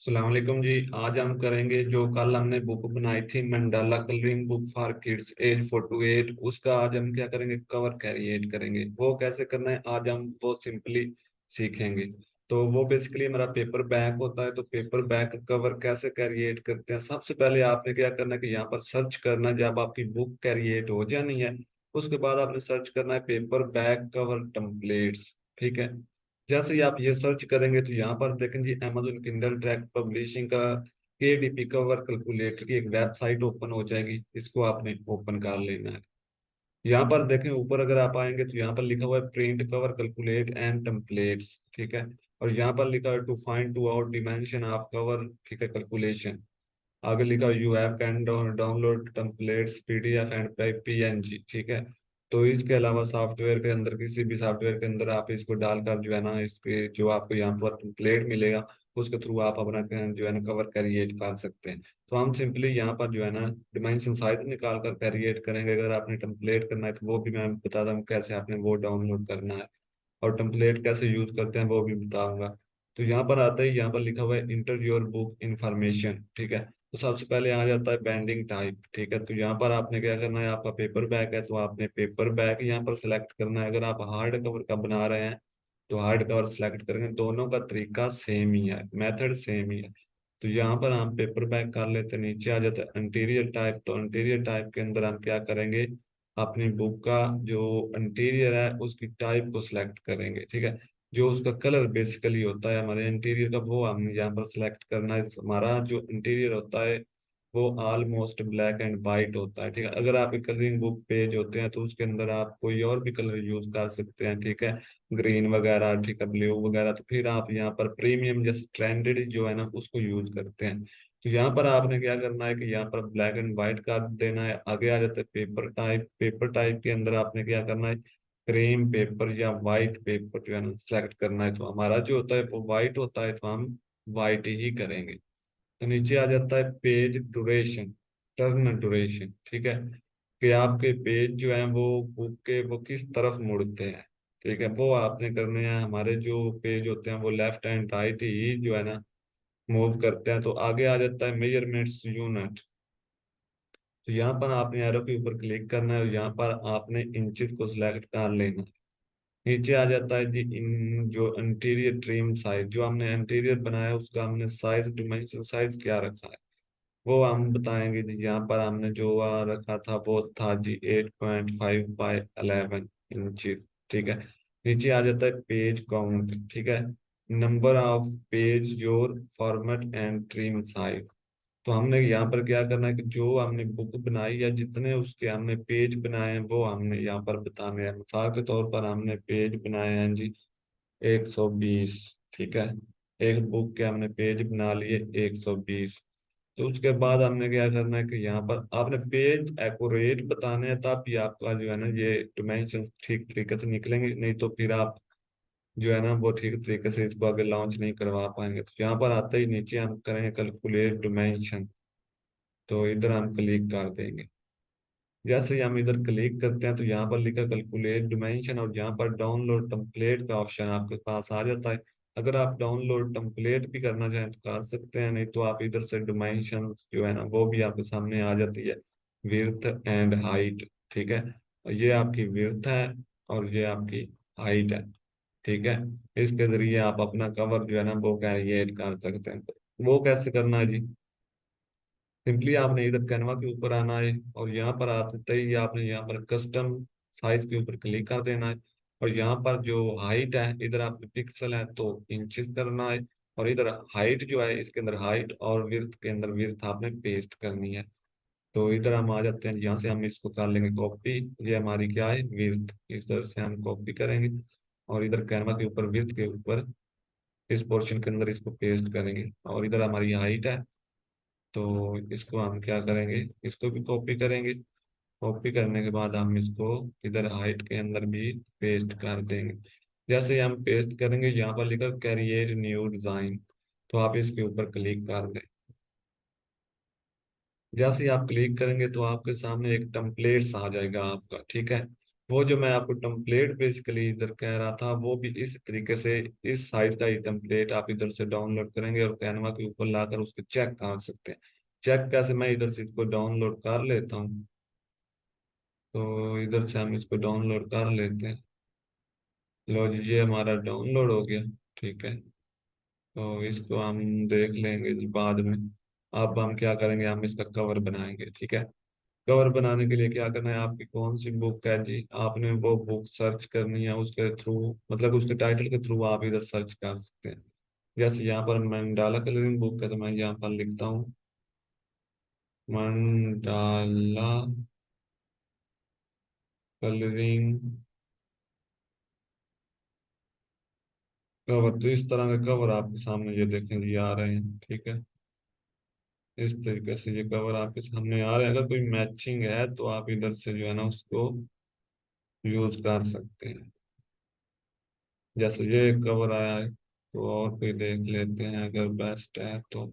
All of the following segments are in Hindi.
अस्सलाम वालेकुम जी। आज हम करेंगे जो कल हमने बुक बनाई थी mandala colouring book for kids age 4 to 8, उसका आज हम क्या करेंगे, कवर क्रिएट करेंगे। वो कैसे करना है आज हम वो सिंपली सीखेंगे। तो वो बेसिकली हमारा पेपर बैक होता है। तो पेपर बैक कवर कैसे क्रिएट करते हैं, सबसे पहले आपने क्या करना है कि यहाँ पर सर्च करना है। जब आपकी बुक क्रिएट हो जानी है उसके बाद आपने सर्च करना है पेपर बैक कवर टेम्पलेट्स। ठीक है। जैसे ही आप ये सर्च करेंगे तो यहाँ पर देखें जी, Amazon किंडल डायरेक्ट पब्लिशिंग का केडीपी कवर कैलकुलेटर की एक वेबसाइट ओपन हो जाएगी। इसको आपने ओपन कर लेना है। यहाँ पर देखें ऊपर अगर आप आएंगे तो यहाँ पर लिखा हुआ है print cover calculate and templates. ठीक है। और यहाँ पर लिखा है to find to out dimension of cover. ठीक है, कैलकुलेशन। आगे लिखा you have can download templates PDF and PNG. ठीक है। तो इसके अलावा सॉफ्टवेयर के अंदर, किसी भी सॉफ्टवेयर के अंदर आप इसको डालकर जो है ना, इसके जो आपको यहाँ पर टेम्पलेट मिलेगा उसके थ्रू आप अपना जो है ना कवर क्रिएट कर सकते हैं। तो हम सिंपली यहाँ पर जो है ना डिमेंशन साइज निकाल कर क्रिएट करेंगे। अगर आपने टेम्पलेट करना है तो वो भी मैं बता दूँ कैसे आपने वो डाउनलोड करना है, और टेम्पलेट कैसे यूज करते हैं वो भी बताऊंगा। तो यहाँ पर आता है, यहाँ पर लिखा हुआ है इंटर योर बुक इंफॉर्मेशन। ठीक है। तो सबसे पहले आ जाता है बैंडिंग टाइप। ठीक है। तो यहाँ पर आपने क्या करना है, आपका पेपर बैग है तो आपने पेपर बैग यहाँ पर सिलेक्ट करना है। अगर आप हार्ड कवर का बना रहे हैं तो हार्ड कवर सिलेक्ट करेंगे। दोनों का तरीका सेम ही है, मेथड सेम ही है। तो यहाँ पर हम पेपर बैग कर लेते हैं। नीचे आ जाता है इंटीरियर टाइप। तो इंटीरियर टाइप के अंदर हम क्या करेंगे, अपनी बुक का जो इंटीरियर है उसकी टाइप को सिलेक्ट करेंगे। ठीक है। जो उसका कलर बेसिकली होता है हमारे इंटीरियर का वो हमने यहाँ पर सिलेक्ट करना है। हमारा जो इंटीरियर होता है वो ऑलमोस्ट ब्लैक एंड वाइट होता है। ठीक है। अगर आपके कलरिंग बुक पेज होते हैं तो उसके अंदर आप कोई और भी कलर यूज कर सकते हैं। ठीक है, ग्रीन वगैरह, ठीक है, ब्लू वगैरह। तो फिर आप यहाँ पर प्रीमियम जैसे ट्रेंडेड जो है ना उसको यूज करते हैं। तो यहाँ पर आपने क्या करना है कि यहाँ पर ब्लैक एंड व्हाइट कर देना है। आगे आ जाता है पेपर टाइप। पेपर टाइप के अंदर आपने क्या करना है, क्रीम पेपर या वाइट पेपर जो है ना सेलेक्ट करना है। तो हमारा जो होता है वो वाइट होता है तो हम वाइट ही करेंगे। तो नीचे आ जाता है पेज ड्यूरेशन, टर्न ड्यूरेशन। ठीक है, कि आपके पेज जो है वो बुक के वो किस तरफ मुड़ते हैं। ठीक है, वो आपने करने हैं। हमारे जो पेज होते हैं वो लेफ्ट एंड राइट ही जो है ना मूव करते हैं। तो आगे आ जाता है मेजरमेंट्स यूनिट। तो यहाँ पर आपने एरो के ऊपर क्लिक करना है और यहाँ पर आपने इंचेस को सिलेक्ट कर लेना है। नीचे आ जाता है जी इन जो इंटीरियर ट्रिम साइज, जो हमने इंटीरियर बनाया है उसका हमने साइज डिमेंशन साइज क्या रखा है वो हम बताएंगे जी। यहाँ पर हमने जो रखा था वो था जी 8.5 by 11 इंच। ठीक है। नीचे आ जाता है पेज काउंट। ठीक है, number of page your format and trim size. तो हमने यहाँ पर क्या करना है कि जो हमने बुक बनाई या जितने उसके हमने पेज बनाए हैं वो हमने यहाँ पर बताने हैं। मिसाल के तौर पर हमने पेज बनाए हैं जी 120। ठीक है, एक बुक के हमने पेज बना लिए 120। तो उसके बाद हमने क्या करना है कि यहाँ पर आपने पेज एक्यूरेट बताने हैं तब ये आपका जो है ना ये डिमेंशन ठीक तरीके से निकलेंगे। नहीं तो फिर आप जो है ना वो ठीक तरीके से इसको आगे लॉन्च नहीं करवा पाएंगे। तो यहाँ पर आते ही नीचे हम करेंगे कैलकुलेट डिमेंशन। तो इधर हम क्लिक कर देंगे। जैसे ही हम इधर क्लिक करते हैं तो यहाँ पर लिखा कैलकुलेट डिमेंशन और यहाँ पर डाउनलोड टेम्पलेट का ऑप्शन आपके पास आ जाता है। अगर आप डाउनलोड टेम्पलेट भी करना चाहें तो कर सकते हैं, नहीं तो आप इधर से डिमेंशन जो है ना वो भी आपके सामने आ जाती है, विड्थ एंड हाइट। ठीक है, और ये आपकी विड्थ है और ये आपकी हाइट है। ठीक है, इसके जरिए आप अपना कवर जो है ना वो क्रिएट कर सकते हैं। तो वो कैसे करना है जी, सिंपली आपने इधर कैनवा के ऊपर आना है और यहाँ पर आते ही आपने यहाँ पर कस्टम साइज के ऊपर क्लिक कर देना है। और यहाँ पर जो हाइट है इधर आपने पिक्सल है तो इंचेस करना है। और इधर हाइट जो है इसके अंदर हाइट और विड्थ के अंदर विड्थ आपने पेस्ट करनी है। तो इधर हम आ जाते हैं, यहाँ से हम इसको कर लेंगे कॉपी। ये हमारी क्या है, विड्थ। इस तरह से हम कॉपी करेंगे और इधर कैनवा के ऊपर विड्थ के ऊपर इस पोर्शन के अंदर इसको पेस्ट करेंगे। और इधर हमारी हाइट है तो इसको हम क्या करेंगे, इसको भी कॉपी करेंगे। कॉपी करने के बाद हम इसको इधर हाइट के अंदर भी पेस्ट कर देंगे। जैसे ही हम पेस्ट करेंगे यहाँ पर लिखा कैरियर न्यू डिजाइन, तो आप इसके ऊपर क्लिक कर दें। जैसे ही आप क्लिक करेंगे तो आपके सामने एक टेम्पलेट्स आ जाएगा आपका। ठीक है, वो जो मैं आपको टेम्पलेट बेसिकली इधर कह रहा था, वो भी इस तरीके से, इस साइज का ही टेम्पलेट आप इधर से डाउनलोड करेंगे और कैनवा के ऊपर लाकर उसको चेक कर सकते हैं। चेक कैसे, मैं इधर से इसको डाउनलोड कर लेता हूँ। तो इधर से हम इसको डाउनलोड कर लेते हैं। लो जी, ये हमारा डाउनलोड हो गया। ठीक है, तो इसको हम देख लेंगे जी बाद में। अब हम क्या करेंगे, हम इसका कवर बनाएंगे। ठीक है, कवर बनाने के लिए क्या करना है, आपकी कौन सी बुक है जी, आपने वो बुक सर्च करनी है उसके थ्रू, मतलब उसके टाइटल के थ्रू आप इधर सर्च कर सकते हैं। जैसे यहाँ पर मंडाला कलरिंग बुक है, तो मैं यहाँ पर लिखता हूँ मंडाला कलरिंग कवर। तो इस तरह के कवर आपके सामने ये देखें जी आ रहे हैं। ठीक है, इस तरीके से ये कवर आपके सामने आ रहे हैं। अगर कोई मैचिंग है तो आप इधर से जो है ना उसको यूज कर सकते हैं। जैसे ये कवर आया है, तो और कोई देख लेते हैं अगर बेस्ट है तो।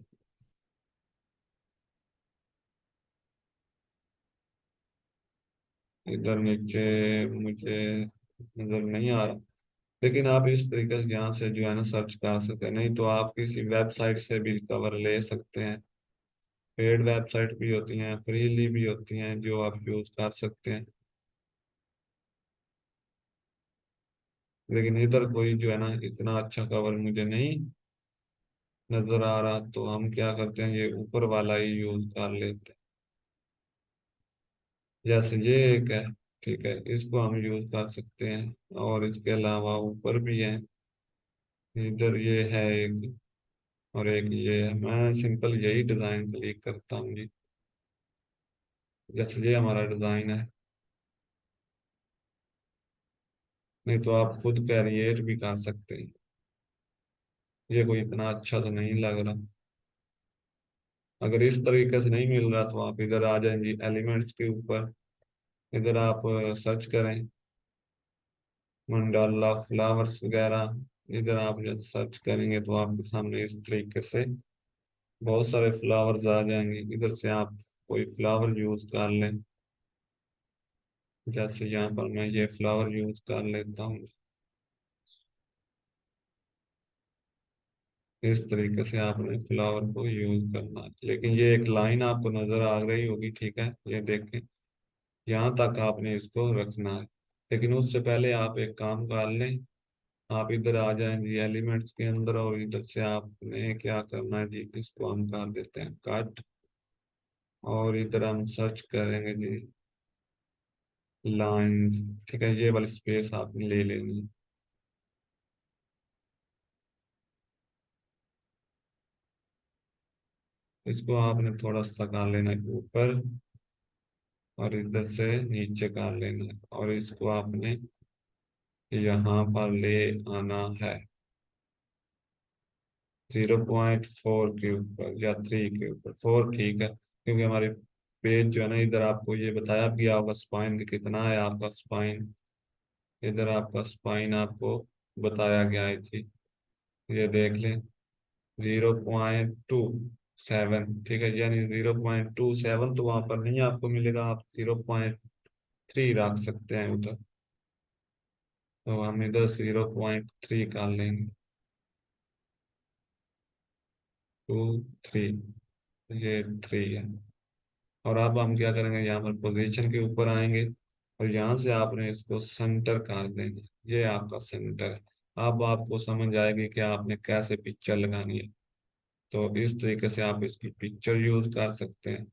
इधर नीचे मुझे नजर नहीं आ रहा, लेकिन आप इस तरीके से यहाँ से जो है ना सर्च कर सकते हैं। नहीं तो आप किसी वेबसाइट से भी कवर ले सकते हैं। पेड वेबसाइट भी होती हैं, फ्रीली भी होती हैं, जो आप यूज कर सकते हैं। लेकिन इधर कोई जो है ना इतना अच्छा कवर मुझे नहीं नजर आ रहा, तो हम क्या करते हैं, ये ऊपर वाला ही यूज कर लेते हैं। जैसे ये एक है, ठीक है, इसको हम यूज कर सकते हैं। और इसके अलावा ऊपर भी है, इधर ये है एक, और एक ये है। मैं सिंपल यही डिजाइन क्लिक करता हूँ जी। जैसे ये हमारा डिजाइन है। नहीं तो आप खुद क्रिएट भी कर सकते हैं। ये कोई इतना अच्छा तो नहीं लग रहा। अगर इस तरीके से नहीं मिल रहा, तो आप इधर आ जाएंगे एलिमेंट्स के ऊपर। इधर आप सर्च करें मंडाला फ्लावर्स वगैरह। इधर आप जब सर्च करेंगे तो आपके सामने इस तरीके से बहुत सारे फ्लावर्स आ जाएंगे। इधर से आप कोई फ्लावर यूज कर लें। जैसे यहाँ पर मैं ये फ्लावर यूज कर लेता हूँ। इस तरीके से आपने फ्लावर को यूज करना है। लेकिन ये एक लाइन आपको नजर आ रही होगी, ठीक है, ये देखें, यहाँ तक आपने इसको रखना है। लेकिन उससे पहले आप एक काम कर लें, आप इधर आ जाएंगे एलिमेंट्स के अंदर, और इधर से आपने क्या करना है जी, इसको हम कर देते हैं कट। और इधर हम सर्च करेंगे जी लाइंस। ठीक है, ये वाली स्पेस आपने ले लेनी है। इसको आपने थोड़ा सा कर लेना है ऊपर, और इधर से नीचे कर लेना है, और इसको आपने यहाँ पर ले आना है 0.4 के ऊपर या 3 के ऊपर। 4 ठीक है, क्योंकि हमारे पेज जो है ना, इधर आपको ये बताया भी आपका स्पाइन कितना है। आपका स्पाइन, इधर आपका स्पाइन आपको बताया गया है जी, ये देख लें 0.27। ठीक है, यानी 0.27 तो वहां पर नहीं आपको मिलेगा, आप 0.3 रख सकते हैं उधर। तो हम इधर 0.3 कर लेंगे। 2 3, ये 3 है। और अब हम क्या करेंगे, यहाँ पर पोजीशन के ऊपर आएंगे, और यहाँ से आपने इसको सेंटर कर देंगे। ये आपका सेंटर है। अब आपको समझ आएगी कि आपने कैसे पिक्चर लगानी है। तो इस तरीके से आप इसकी पिक्चर यूज कर सकते हैं।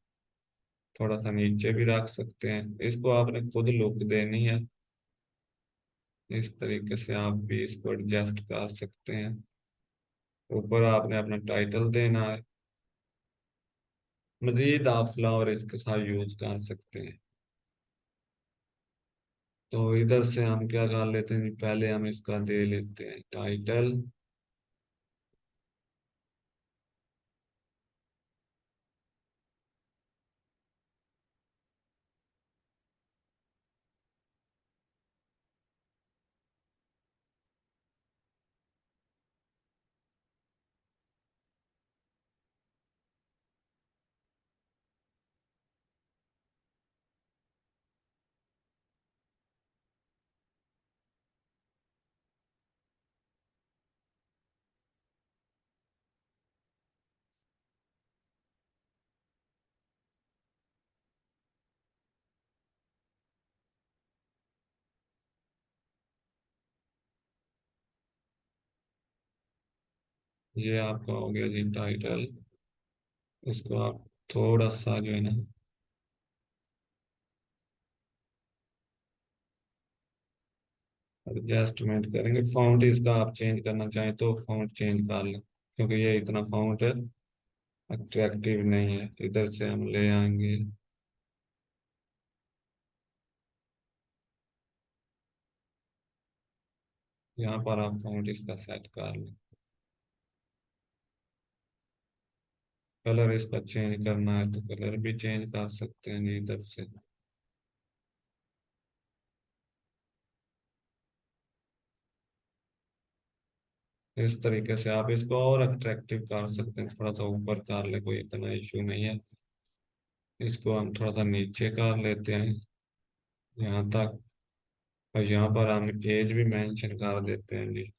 थोड़ा सा नीचे भी रख सकते हैं, इसको आपने खुद लुक देनी है। इस तरीके से आप भी इसको एडजस्ट कर सकते हैं। ऊपर आपने अपना टाइटल देना है। मजीद आप फ्लावर इसके साथ यूज कर सकते हैं। तो इधर से हम क्या कर लेते हैं, पहले हम इसका दे लेते हैं टाइटल। ये आपका हो गया जी टाइटल। इसको आप थोड़ा सा जो है ना एडजस्टमेंट करेंगे। फॉन्ट इसका आप चेंज करना चाहें तो फॉन्ट चेंज कर लें, क्योंकि ये इतना फॉन्ट अट्रैक्टिव नहीं है। इधर से हम ले आएंगे, यहाँ पर आप फॉन्ट इसका सेट कर लें। कलर इसका चेंज करना है तो कलर भी चेंज कर सकते हैं जी इधर से। इस तरीके से आप इसको और अट्रैक्टिव कर सकते हैं। थोड़ा सा ऊपर कर ले, कोई इतना इशू नहीं है। इसको हम थोड़ा सा नीचे कर लेते हैं यहाँ तक। और यहाँ पर हम एज भी मेंशन कर देते हैं जी।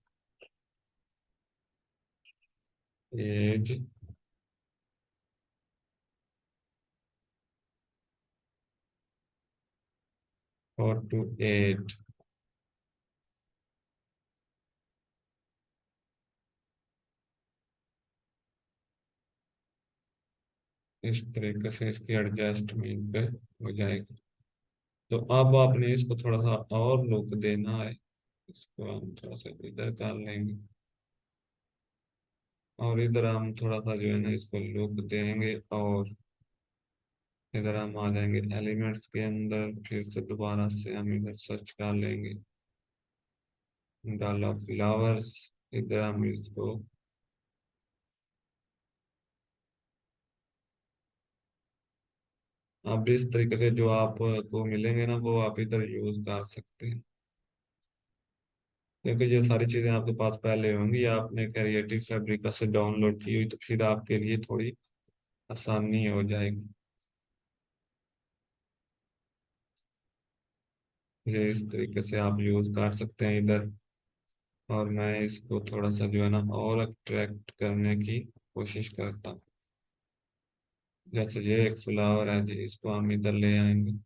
As 4 to 8। इस तरीके से इसकी एडजस्टमेंट पे हो जाएगी। तो अब आपने इसको थोड़ा सा और लुक देना है। इसको हम थोड़ा सा इधर कर लेंगे, और इधर हम थोड़ा सा जो है ना इसको लुक देंगे। और इधर हम आ जाएंगे एलिमेंट्स के अंदर, फिर से दोबारा से हम इधर सर्च कर लेंगे डाला फ्लावर्स। इधर हम इसको अब इस तरीके से जो आपको मिलेंगे ना वो आप इधर यूज कर सकते हैं। क्योंकि ये सारी चीजें आपके पास पहले होंगी, आपने क्रिएटिव फैब्रिका से डाउनलोड की हुई, तो फिर आपके लिए थोड़ी आसानी हो जाएगी। ये इस तरीके से आप यूज कर सकते हैं इधर। और मैं इसको थोड़ा सा जो है ना और अट्रैक्ट करने की कोशिश करता हूँ। जैसे ये एक फ्लावर है जी, इसको हम इधर ले आएंगे।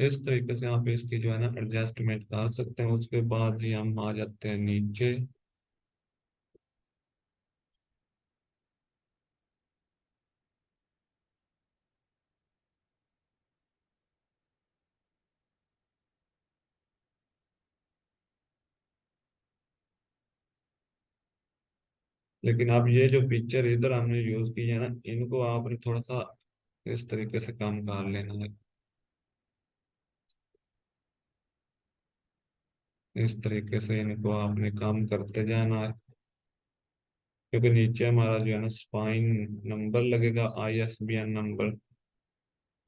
इस तरीके से आप इसकी जो है ना एडजस्टमेंट कर सकते हैं। उसके बाद ही हम आ जाते हैं नीचे। लेकिन अब ये जो पिक्चर इधर हमने यूज की है ना, इनको आपने थोड़ा सा इस तरीके से काम कर लेना है। इस तरीके से इनको आपने काम करते जाना है। क्योंकि नीचे हमारा जो है ना स्पाइन नंबर लगेगा, ISBN नंबर।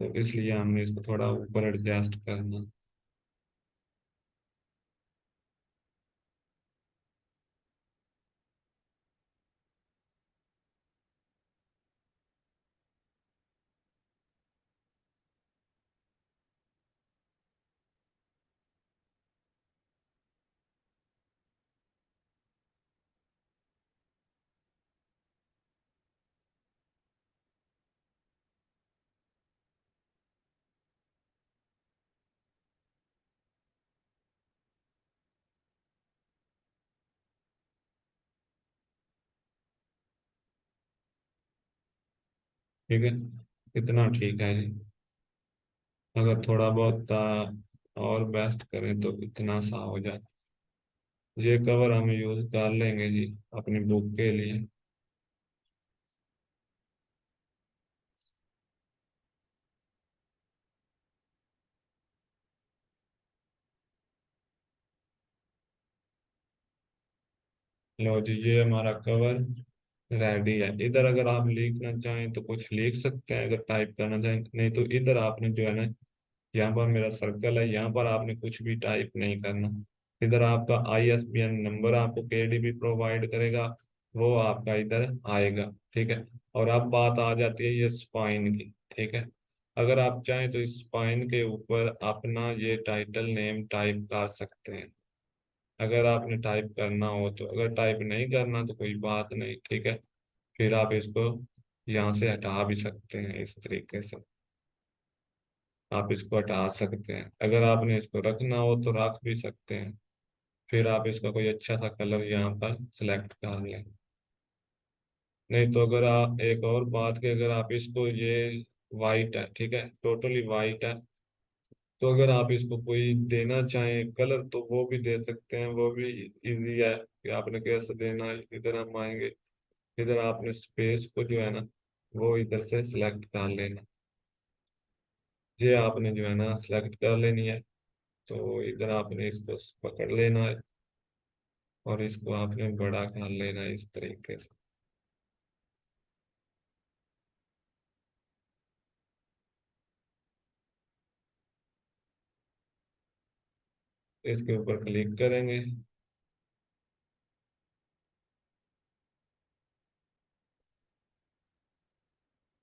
तो इसलिए हमने इसको थोड़ा ऊपर एडजस्ट करना। ठीक है, इतना ठीक है जी। अगर थोड़ा बहुत और बेस्ट करें तो इतना सा हो जाए। ये कवर हम यूज कर लेंगे जी अपनी बुक के लिए। लो जी, ये हमारा कवर रेडी है। इधर अगर आप लिखना चाहें तो कुछ लिख सकते हैं, अगर टाइप करना चाहें, नहीं तो इधर आपने जो है ना, यहाँ पर मेरा सर्कल है, यहाँ पर आपने कुछ भी टाइप नहीं करना। इधर आपका आईएसबीएन नंबर आपको केडीबी प्रोवाइड करेगा, वो आपका इधर आएगा। ठीक है। और अब बात आ जाती है ये स्पाइन की। ठीक है। अगर आप चाहें तो इस स्पाइन के ऊपर अपना ये टाइटल नेम टाइप कर सकते हैं, अगर आपने टाइप करना हो तो। अगर टाइप नहीं करना तो कोई बात नहीं। ठीक है। फिर आप इसको यहाँ से हटा भी सकते हैं इस तरीके से। आप इसको हटा सकते हैं, अगर आपने इसको रखना हो तो रख भी सकते हैं। फिर आप इसका कोई अच्छा सा कलर यहाँ पर सिलेक्ट कर लें। नहीं तो अगर आप एक और बात की, अगर आप इसको ये वाइट है, ठीक है, टोटली वाइट है, तो अगर आप इसको कोई देना चाहें कलर तो वो भी दे सकते हैं, वो भी इजी है कि आपने कैसे देना है। इधर हम आएंगे, इधर आपने स्पेस को जो है ना वो इधर से सिलेक्ट कर लेना। ये आपने जो है ना सिलेक्ट कर लेनी है। तो इधर आपने इसको पकड़ लेना है और इसको आपने बड़ा कर लेना है इस तरीके से। इसके ऊपर क्लिक करेंगे।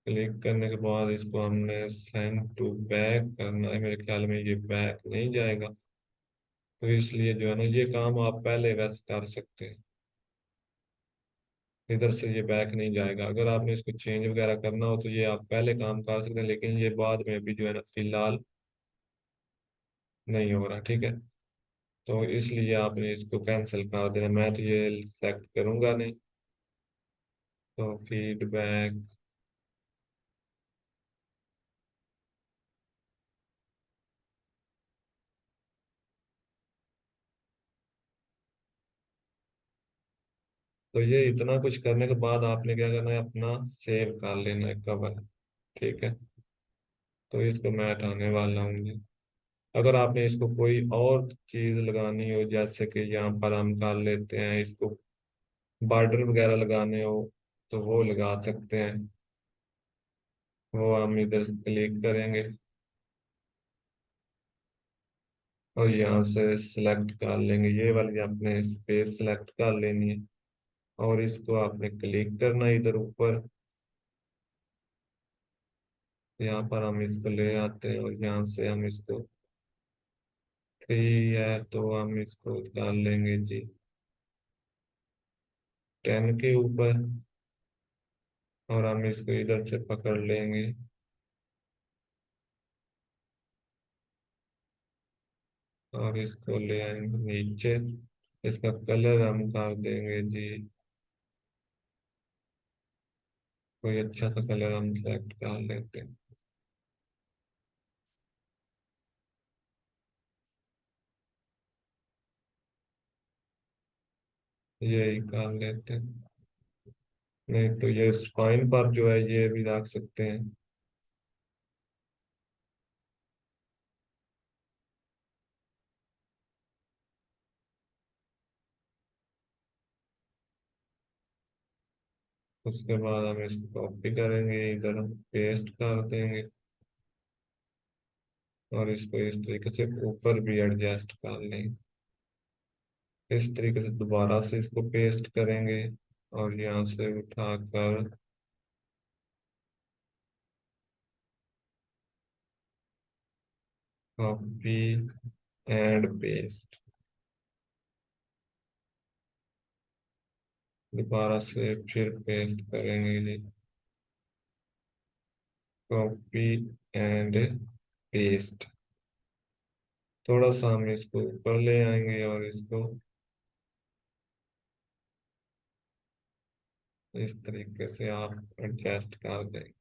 क्लिक करने के बाद इसको हमने सेंड टू बैक करना है। मेरे ख्याल में ये बैक नहीं जाएगा, तो इसलिए जो है ना ये काम आप पहले वैसे कर सकते हैं। इधर से ये बैक नहीं जाएगा। अगर आपने इसको चेंज वगैरह करना हो तो ये आप पहले काम कर सकते हैं, लेकिन ये बाद में अभी जो है ना फिलहाल नहीं हो रहा। ठीक है। तो इसलिए आपने इसको कैंसिल कर देना। मैं तो ये सेलेक्ट करूंगा नहीं। तो फीडबैक, तो ये इतना कुछ करने के बाद आपने क्या करना है, अपना सेव कर लेना है कवर। ठीक है। तो इसको मैं हटाने वाला हूँ। अगर आपने इसको कोई और चीज लगानी हो, जैसे कि यहाँ पर हम कर लेते हैं इसको बॉर्डर वगैरह लगाने हो, तो वो लगा सकते हैं। वो हम इधर क्लिक करेंगे और यहाँ से सिलेक्ट कर लेंगे। ये वाली आपने स्पेस सिलेक्ट कर लेनी है और इसको आपने क्लिक करना है इधर ऊपर। यहाँ पर हम इसको ले आते हैं और यहाँ से हम इसको 3 है तो हम इसको डाल लेंगे जी 10 के ऊपर, और हम इसको इधर से पकड़ लेंगे और इसको ले आएंगे नीचे। इसका कलर हम कर देंगे जी कोई अच्छा सा कलर हम सेलेक्ट कर लेते हैं। यही कर लेते हैं। नहीं तो ये स्पाइन पर जो है ये भी रख सकते हैं। उसके बाद हम इसको कॉपी करेंगे, इधर हम पेस्ट कर देंगे और इसको इस तरीके से ऊपर भी एडजस्ट कर लेंगे। इस तरीके से दोबारा से इसको पेस्ट करेंगे और यहाँ से उठाकर कॉपी एंड पेस्ट, दोबारा से फिर पेस्ट करेंगे जी, कॉपी एंड पेस्ट। थोड़ा सा हम इसको ऊपर ले आएंगे और इसको इस तरीके से आप एडजस्ट कर देंगे।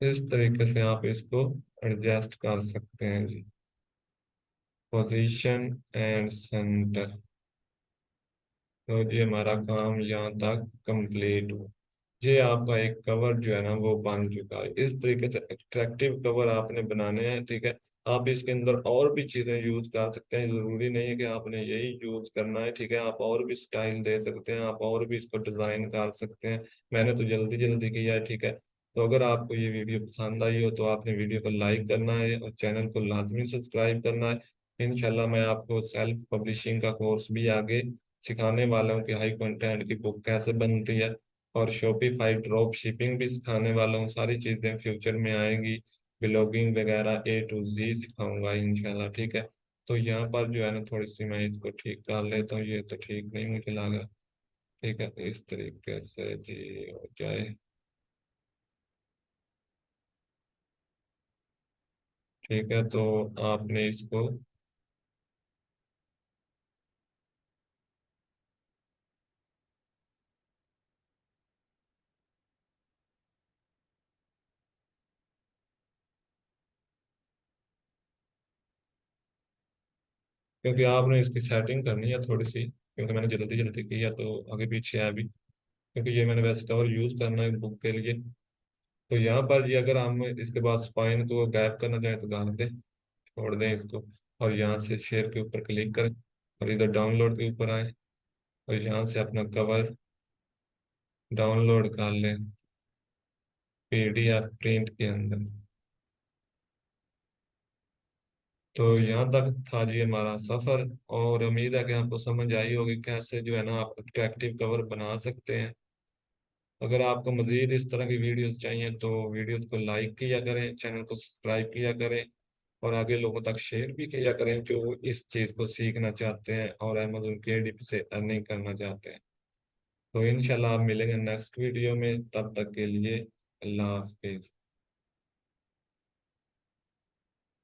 इस तरीके से आप इसको एडजस्ट कर सकते हैं जी। Position and centre. तो ये हमारा काम यहाँ तक कंप्लीट हुआ। ये आपका एक कवर जो है ना वो बन चुका है। इस तरीके से अट्रैक्टिव कवर आपने बनाने हैं, ठीक है। आप इसके अंदर और भी चीजें यूज कर सकते हैं, जरूरी नहीं है कि आपने यही यूज करना है, ठीक है। आप और भी स्टाइल दे सकते हैं, आप और भी इसको डिजाइन कर सकते हैं। मैंने तो जल्दी जल्दी किया है, ठीक है। तो अगर आपको ये वीडियो पसंद आई हो तो आपने वीडियो को लाइक करना है और चैनल को लाजमी सब्सक्राइब करना है। इंशाल्लाह मैं आपको सेल्फ पब्लिशिंग का कोर्स भी आगे सिखाने वाला हूँ कि हाई कंटेंट की बुक कैसे बनती है, और शॉपिफाई ड्रॉप शिपिंग भी सिखाने वाला हूँ। सारी चीज़ें फ्यूचर में आएंगी, ब्लॉगिंग वगैरह A to Z सिखाऊंगा इंशाल्लाह, ठीक है। तो यहाँ पर जो है ना थोड़ी सी मैं इसको ठीक कर लेता हूँ, ये तो ठीक नहीं मुझे लगा, ठीक है। इस तरीके से जी हो जाए, ठीक है। तो आपने इसको, क्योंकि आपने इसकी सेटिंग करनी है थोड़ी सी, क्योंकि मैंने जल्दी जल्दी किया तो आगे पीछे है भी, क्योंकि ये मैंने वैसे कवर यूज करना है बुक के लिए। तो यहाँ पर ये अगर हम इसके बाद स्पाइन को गैप करना चाहें तो गाड़ दें, छोड़ दें इसको, और यहाँ से शेयर के ऊपर क्लिक करें और इधर डाउनलोड के ऊपर आए और यहाँ से अपना कवर डाउनलोड कर लें PDF प्रिंट के अंदर। तो यहाँ तक था जी हमारा सफ़र, और उम्मीद है कि आपको समझ आई होगी कैसे जो है ना आप अट्रैक्टिव कवर बना सकते हैं। अगर आपको मज़ीद इस तरह की वीडियोस चाहिए तो वीडियोस को लाइक किया करें, चैनल को सब्सक्राइब किया करें, और आगे लोगों तक शेयर भी किया करें जो इस चीज़ को सीखना चाहते हैं और अमेज़न KDP से अर्निंग करना चाहते हैं। तो इंशाल्लाह आप मिलेंगे नेक्स्ट वीडियो में, तब तक के लिए अल्लाह हाफिज़।